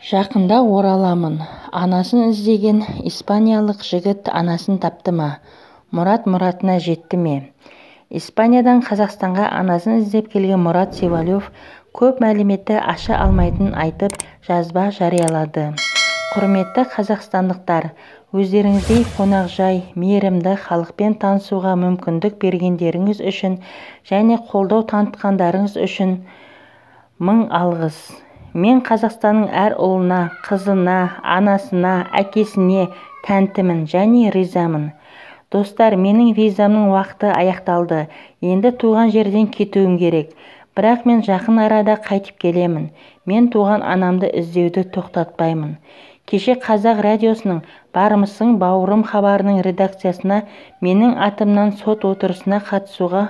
Жақында ораламын. Анасын іздеген испаниялық жігіт анасын тапты ма? Мұрат мұратына жетті ме? Испаниядан Қазақстанға анасын іздеп келген Мұрат Севалев көп мәліметті аша алмайтынын айтып, жазба жариялады. Құрметті қазақстандықтар, өздеріңіздей қонақжай, мейірімді халықпен танысуға мүмкіндік бергендеріңіз үшін және қолдау танытқандарыңыз үшін мың алғыс. Мен Қазақстанның әр ұлына, қызына, анасына, әкесіне тәнтімін және ризамын. Достар, менің визамның уақыты аяқталды. Енді туған жерден кетуім керек. Бірақ мен жақын арада қайтып келемін. Мен туған анамды іздеуді тоқтатпаймын. Кеше Қазақ радиосының «Бармысың, бауырым» хабарының редакциясына менің атымнан сот отырысына қатысуға,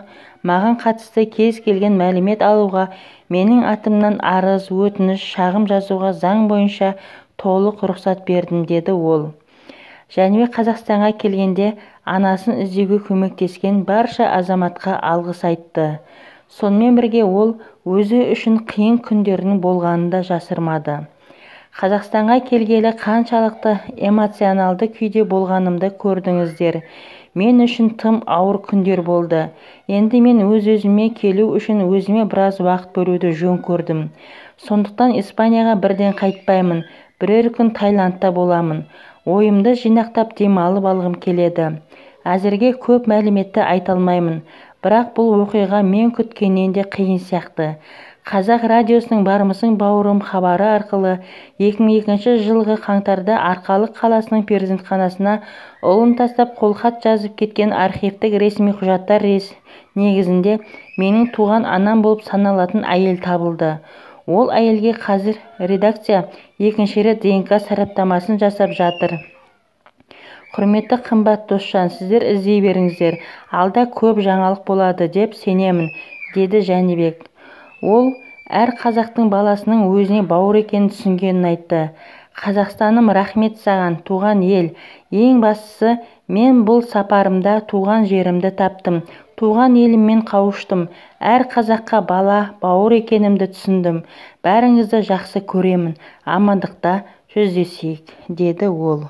маған қатысты кез келген мәлімет алуға, менің атымнан арыз, өтініш, шағым жазуға заң бойынша толық рұқсат бердім, деді ол. Жәнібек Қазақстанға келгенде анасын іздеуге көмектескен барша азаматқа алғыс айтты. Сонымен бірге ол өзі үшін қиын күндердің болғанын да жасырмады. Қазақстанға келгелі қаншалықты эмоционалды күйде болғанымды көрдіңіздер. Мен үшін тым ауыр күндер болды. Енді мен өз-өзіме келу үшін өзіме біраз уақыт бөлуді жөн көрдім. Сондықтан Испанияға бірден қайтпаймын. Бірер күн Таиландта боламын. Ойымды жинақтап демалып алғым келеді. Әзірге көп мәліметті айта алмаймын. Бірақ бұл оқиға мен күткеннен де қиын сияқты. Қазақ радиосының «Бармысың, бауырым» хабары арқылы 2002 жылғы қаңтарда Арқалық қаласының перзентханасына ұлын тастап қолхат жазып кеткен архивтік ресми құжаттар негізінде менің туған анам болып саналатын әйел табылды. Ол әйелге қазір редакция екінші рет ДНК сараптамасын жасап жатыр. Құрметті қымбат досжан, сіздер іздей беріңіздер. Алда көп жаңалық болады деп сенемін, деді Жәнібек. Ол әр қазақтың баласының өзіне бауыр екенін түсінгенін айтты. Қазақстаным, рахмет саған, туған ел. Ең бастысы, мен бұл сапарымда туған жерімді таптым. Туған еліммен қауыштым. Әр қазаққа бала, бауыр екенімді түсіндім. Бәріңізді жақсы көремін. Амандықта жүздесейік, деді ол.